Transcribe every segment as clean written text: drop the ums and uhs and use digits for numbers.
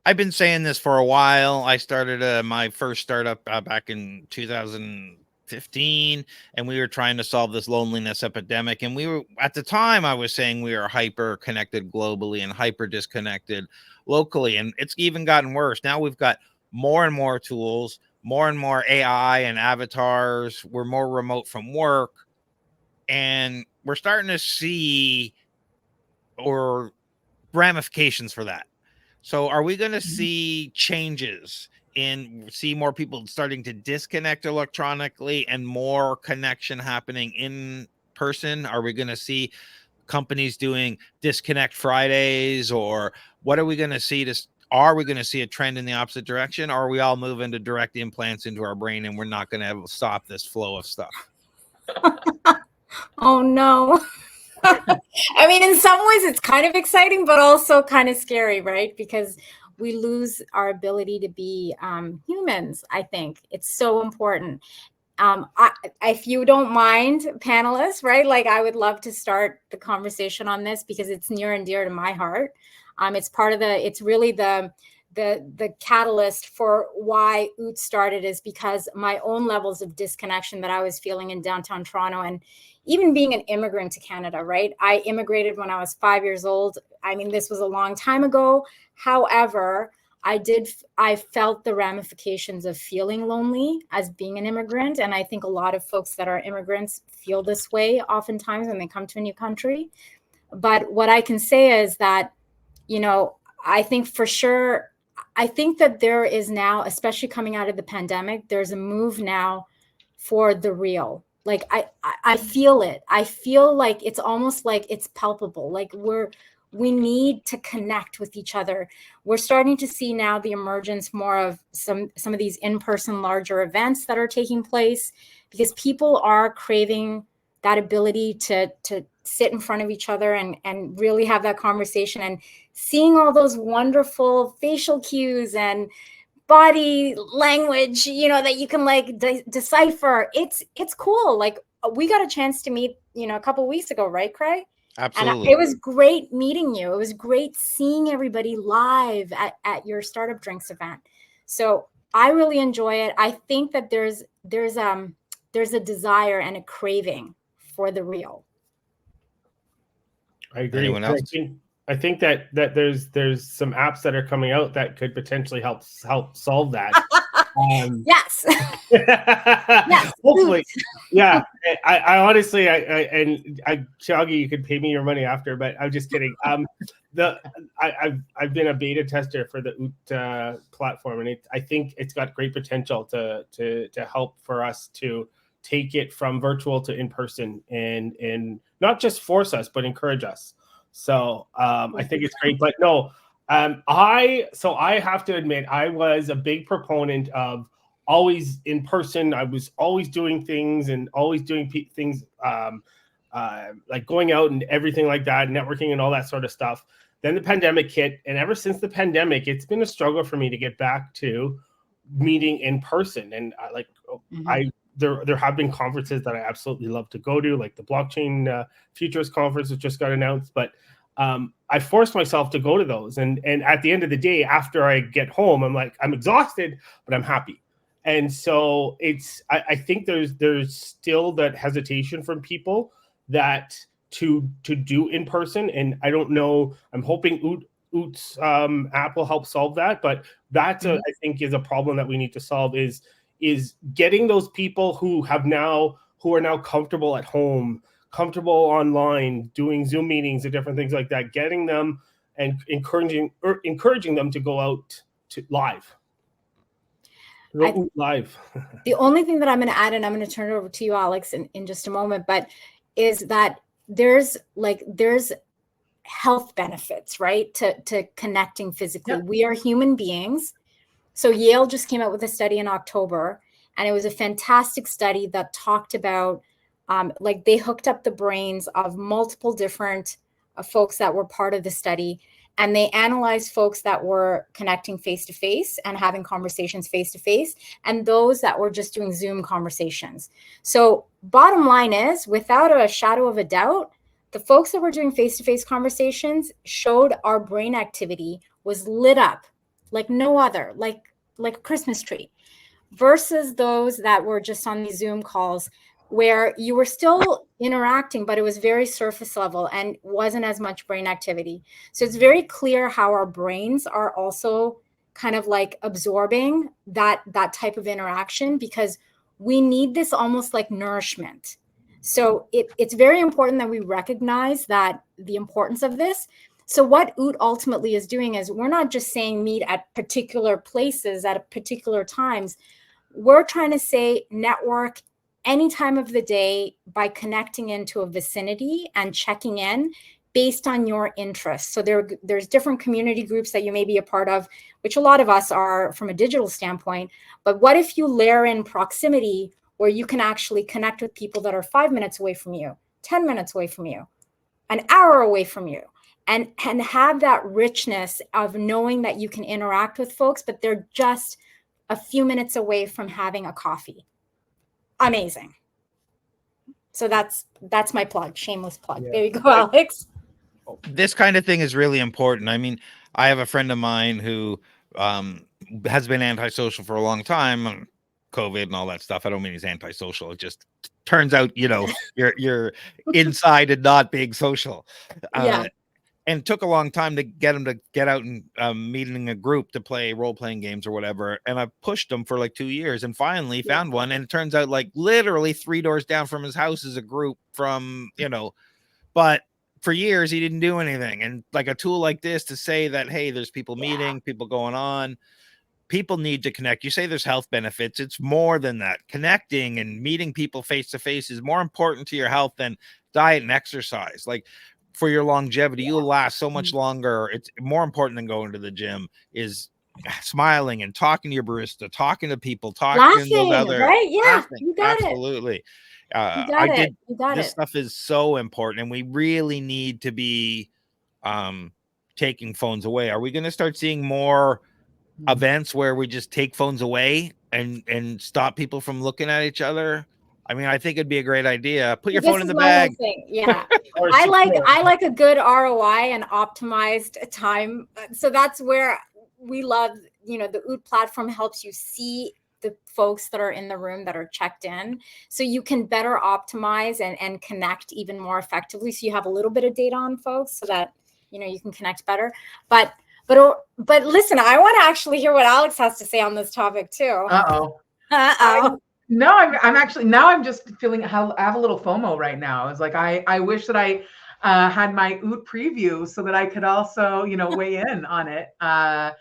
I've been saying this for a while. I started my first startup back in 2015, and we were trying to solve this loneliness epidemic. And we were, at the time, I was saying we are hyper connected globally and hyper disconnected locally. And it's even gotten worse. Now we've got more and more tools, more and more AI and avatars. We're more remote from work. And we're starting to see or ramifications for that. So are we going to see changes see more people starting to disconnect electronically and more connection happening in person? Are we going to see companies doing disconnect Fridays, or what are we going to see? Are we going to see a trend in the opposite direction? Or are we all moving to direct implants into our brain and we're not going to stop this flow of stuff? Oh no. I mean, in some ways it's kind of exciting, but also kind of scary, right? Because we lose our ability to be humans. I think it's so important. If you don't mind, panelists, right? Like, I would love to start the conversation on this because it's near and dear to my heart. It's part of it's really the catalyst for why OOT started, is because my own levels of disconnection that I was feeling in downtown Toronto, and even being an immigrant to Canada, right? I immigrated when I was 5 years old. I mean, this was a long time ago. However, I felt the ramifications of feeling lonely as being an immigrant. And I think a lot of folks that are immigrants feel this way oftentimes when they come to a new country. But what I can say is that, I think for sure, I think that there is now, especially coming out of the pandemic, there's a move now for the real. Like, I feel it. I feel like it's almost like it's palpable. Like we need to connect with each other. We're starting to see now the emergence more of some of these in-person larger events that are taking place, because people are craving that ability to sit in front of each other and really have that conversation, and seeing all those wonderful facial cues and body language, that you can like decipher. It's cool. Like, we got a chance to meet, a couple of weeks ago, right, Craig? Absolutely. And it was great meeting you. It was great seeing everybody live at your Startup Drinks event. So I really enjoy it. I think that there's a desire and a craving for the real. I agree. Anyone else? I think that there's some apps that are coming out that could potentially help solve that. Yes. Yes. Hopefully. Yeah. I honestly, Thyagi, you could pay me your money after, but I'm just kidding. I've been a beta tester for the OOT platform, and I think it's got great potential to help for us to take it from virtual to in person, and not just force us, but encourage us. So I think it's great. But no, I have to admit, I was a big proponent of always in person. I was always doing things and always doing things like going out and everything like that, networking and all that sort of stuff. Then the pandemic hit, and ever since the pandemic, it's been a struggle for me to get back to meeting in person. And there have been conferences that I absolutely love to go to, like the Blockchain Futures Conference, which just got announced. But I forced myself to go to those. And at the end of the day, after I get home, I'm exhausted, but I'm happy. And so I think there's still that hesitation from people that to do in person. And I don't know, I'm hoping OOT's app will help solve that. But that I think is a problem that we need to solve, is getting those people who are now comfortable at home, comfortable online, doing Zoom meetings and different things like that, getting them and encouraging them to go out to live. Live. The only thing that I'm going to add, and I'm going to turn it over to you, Alex, in just a moment, but is that there's health benefits, right, to connecting physically. Yep. We are human beings. So Yale just came out with a study in October, and it was a fantastic study that talked about, they hooked up the brains of multiple different folks that were part of the study, and they analyzed folks that were connecting face-to-face and having conversations face-to-face, and those that were just doing Zoom conversations. So bottom line is, without a shadow of a doubt, the folks that were doing face-to-face conversations showed our brain activity was lit up like no other, like a Christmas tree, versus those that were just on these Zoom calls where you were still interacting, but it was very surface level and wasn't as much brain activity. So it's very clear how our brains are also kind of like absorbing that type of interaction, because we need this almost like nourishment. So it's very important that we recognize that the importance of this. So what OOT ultimately is doing is we're not just saying meet at particular places at particular times. We're trying to say network any time of the day by connecting into a vicinity and checking in based on your interests. So there's different community groups that you may be a part of, which a lot of us are from a digital standpoint. But what if you layer in proximity where you can actually connect with people that are 5 minutes away from you, 10 minutes away from you, an hour away from you, and have that richness of knowing that you can interact with folks, but they're just a few minutes away from having a coffee. Amazing. So that's my plug, shameless plug. Yeah. There you go, Alex. This kind of thing is really important. I mean, I have a friend of mine who has been antisocial for a long time, COVID and all that stuff. I don't mean he's antisocial. It just turns out, you know, you're inside and not being social. Yeah. And it took a long time to get him to get out and meet in a group to play role-playing games or whatever. And I pushed him for like 2 years and finally found one. And it turns out like literally 3 doors down from his house is a group from, you know, but for years he didn't do anything. And like a tool like this to say that, hey, there's people meeting, people going on, people need to connect. You say there's health benefits. It's more than that. Connecting and meeting people face to face is more important to your health than diet and exercise. Like, for your longevity, you'll last so much longer. It's more important than going to the gym is smiling and talking to your barista, talking to people, talking to those other, right? Yeah, laughing. You got absolutely. it. This stuff is so important, and we really need to be taking phones away. Are we going to start seeing more events where we just take phones away and stop people from looking at each other? I mean, I think it'd be a great idea. Put your phone in the bag. Yeah. I like a good ROI and optimized time. So that's where we love, you know, the OOT platform helps you see the folks that are in the room that are checked in. So you can better optimize and connect even more effectively. So you have a little bit of data on folks so that, you know, you can connect better. But listen, I want to actually hear what Alex has to say on this topic too. No, I'm actually, now I'm just feeling, I have a little FOMO right now. It's like, I wish that I had my OOT preview so that I could also, you know, weigh in on it. But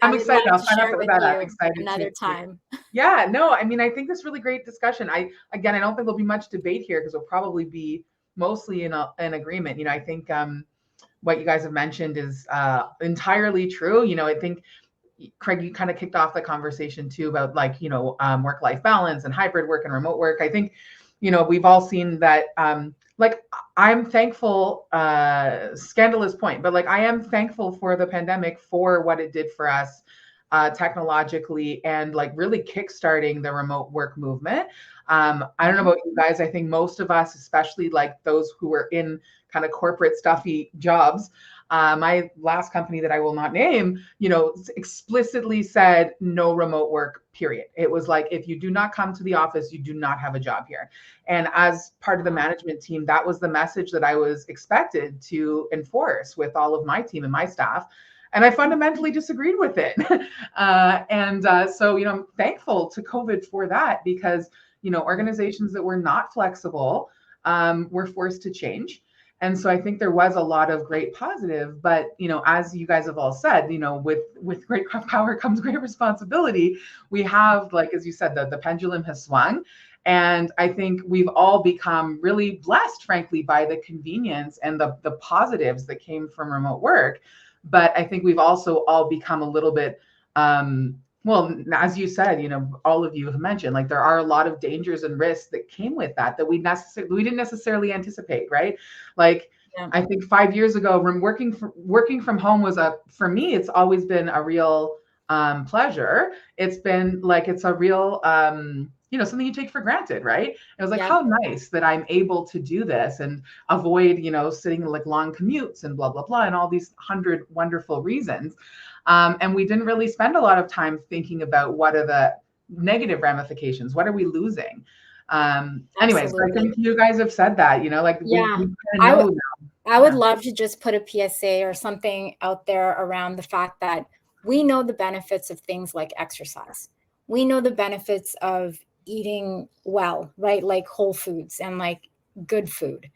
I'm excited. I'll sign up for that. I'm excited. Another time. Yeah, no, I mean, I think this is really great discussion. I don't think there'll be much debate here because we'll probably be mostly in agreement. You know, I think what you guys have mentioned is entirely true. You know, I think, Craig, you kind of kicked off the conversation too about like, you know, work-life balance and hybrid work and remote work. I think, you know, we've all seen that, like, I'm thankful, scandalous point, but like, I am thankful for the pandemic for what it did for us technologically and like really kickstarting the remote work movement. I don't know about you guys. I think most of us, especially like those who were in kind of corporate stuffy jobs, my last company that I will not name, you know, explicitly said no remote work, period. It was like, if you do not come to the office, you do not have a job here. And as part of the management team, that was the message that I was expected to enforce with all of my team and my staff. And I fundamentally disagreed with it. So, you know, I'm thankful to COVID for that because, you know, organizations that were not flexible were forced to change. And so I think there was a lot of great positive, but, you know, as you guys have all said, you know, with great power comes great responsibility. We have, like, as you said, the pendulum has swung. And I think we've all become really blessed, frankly, by the convenience and the positives that came from remote work. But I think we've also all become a little bit, well, as you said, you know, all of you have mentioned, like there are a lot of dangers and risks that came with that we didn't necessarily anticipate, right? Like, yeah. I think 5 years ago, working from home was for me, it's always been a real pleasure. It's been like, it's a real, you know, something you take for granted, right? It was like, how nice that I'm able to do this and avoid, you know, sitting like long commutes and blah, blah, blah, and all these 100 wonderful reasons. And we didn't really spend a lot of time thinking about what are the negative ramifications, what are we losing. Anyways, I think you guys have said that, you know, like we kind of know now. I would love to just put a PSA or something out there around the fact that we know the benefits of things like exercise. We know the benefits of eating well, right? Like whole foods and like good food.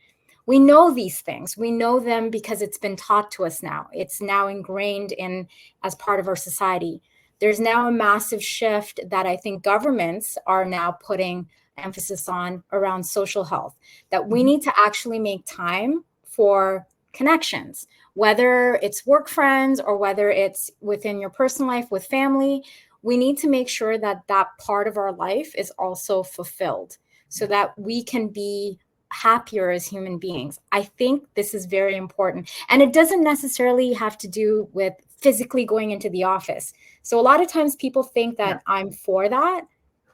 We know these things. We know them because it's been taught to us now. It's now ingrained in as part of our society. There's now a massive shift that I think governments are now putting emphasis on around social health, that we need to actually make time for connections, whether it's work friends or whether it's within your personal life with family. We need to make sure that that part of our life is also fulfilled so that we can be happier as human beings. I think this is very important. And it doesn't necessarily have to do with physically going into the office. So a lot of times people think that I'm for that.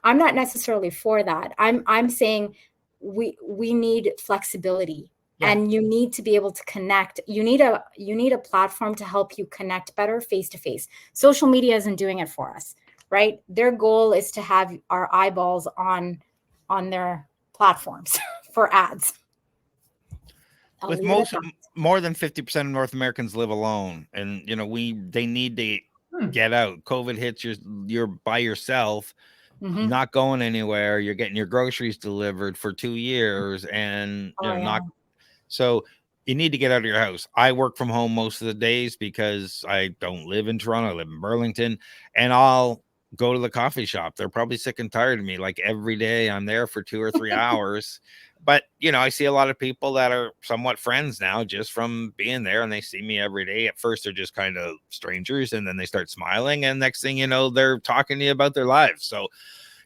I'm not necessarily for that. I'm saying we need flexibility. Yeah. And you need to be able to connect. You need a platform to help you connect better face to face. Social media isn't doing it for us, right? Their goal is to have our eyeballs on their platforms for ads. With more than 50% of North Americans live alone, and you know they need to get out. COVID hits, you're by yourself. Not going anywhere. You're getting your groceries delivered for 2 years, and so you need to get out of your house. I work from home most of the days because I don't live in Toronto. I live in Burlington, and I'll go to the coffee shop. They're probably sick and tired of me. Like every day I'm there for 2 or 3 hours. But, you know, I see a lot of people that are somewhat friends now just from being there, and they see me every day. At first, they're just kind of strangers, and then they start smiling. And next thing you know, they're talking to you about their lives. So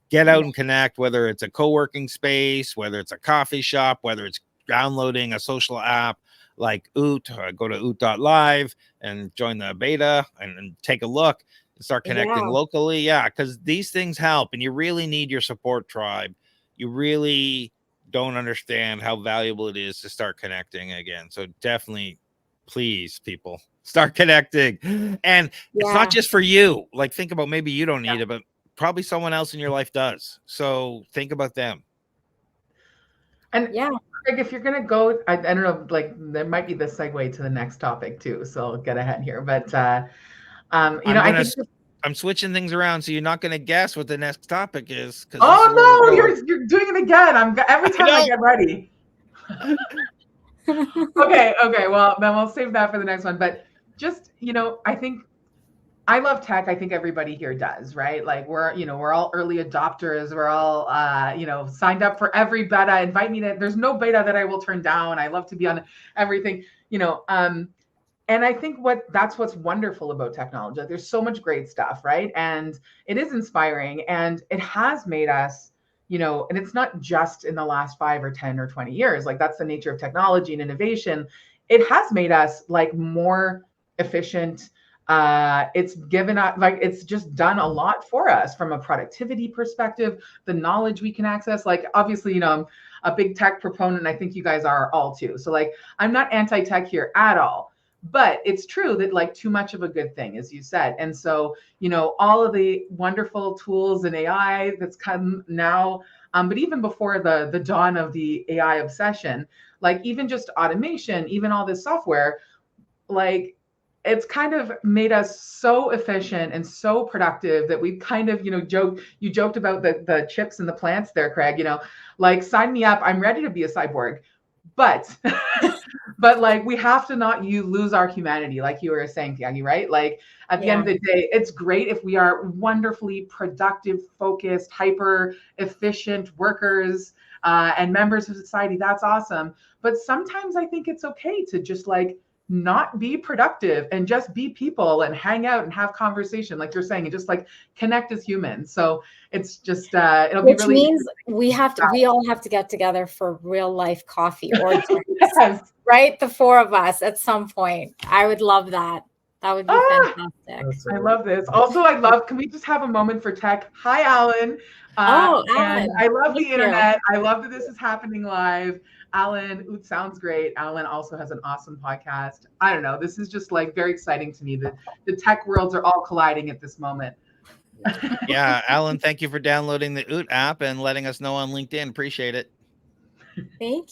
get out and connect, whether it's a co-working space, whether it's a coffee shop, whether it's downloading a social app like Oot. Go to oot.live and join the beta and take a look and start connecting locally. Yeah, because these things help, and you really need your support tribe. You really don't understand how valuable it is to start connecting again. So definitely, please, people, start connecting. And it's not just for you. Like, think about, maybe you don't need it, but probably someone else in your life does. So think about them. And like, if you're gonna go, I don't know, like there might be the segue to the next topic too. So I'll get ahead here. But you know, I think I'm switching things around, so you're not going to guess what the next topic is. Oh no, you're doing it again. Every time I get ready. Okay. Well, then we'll save that for the next one. But just, you know, I think I love tech. I think everybody here does, right? Like we're all early adopters. We're all, you know, signed up for every beta. Invite me to. There's no beta that I will turn down. I love to be on everything, you know. And I think that's what's wonderful about technology. There's so much great stuff, right? And it is inspiring, and it has made us, you know, and it's not just in the last 5 or 10 or 20 years. Like that's the nature of technology and innovation. It has made us like more efficient. It's given us, like, it's just done a lot for us from a productivity perspective, the knowledge we can access. Like, obviously, you know, I'm a big tech proponent. I think you guys are all too. So like, I'm not anti-tech here at all. But it's true that like too much of a good thing, as you said. And so, you know, all of the wonderful tools and AI that's come now, but even before the dawn of the AI obsession, like even just automation, even all this software, like it's kind of made us so efficient and so productive that we've kind of, you know, joked about the chips and the plants there, Craig, you know, like sign me up. I'm ready to be a cyborg. But but like we have to not lose our humanity, like you were saying, Thyagi, right? Like at the end of the day, it's great if we are wonderfully productive, focused, hyper efficient workers and members of society. That's awesome. But sometimes I think it's okay to just like not be productive and just be people and hang out and have conversation, like you're saying, and just like connect as humans. So it's just it'll be really, means we all have to get together for real life coffee or right, the 4 of us at some point. I would love that. That would be fantastic. I love this. Also, can we just have a moment for tech? Hi, Alan. Oh, and Alan, I love the thank you. internet. I love that this is happening live. Alan, it sounds great. Alan also has an awesome podcast. I don't know. This is just like very exciting to me that the tech worlds are all colliding at this moment. Yeah, Alan, thank you for downloading the OOT app and letting us know on LinkedIn. Appreciate it. Thank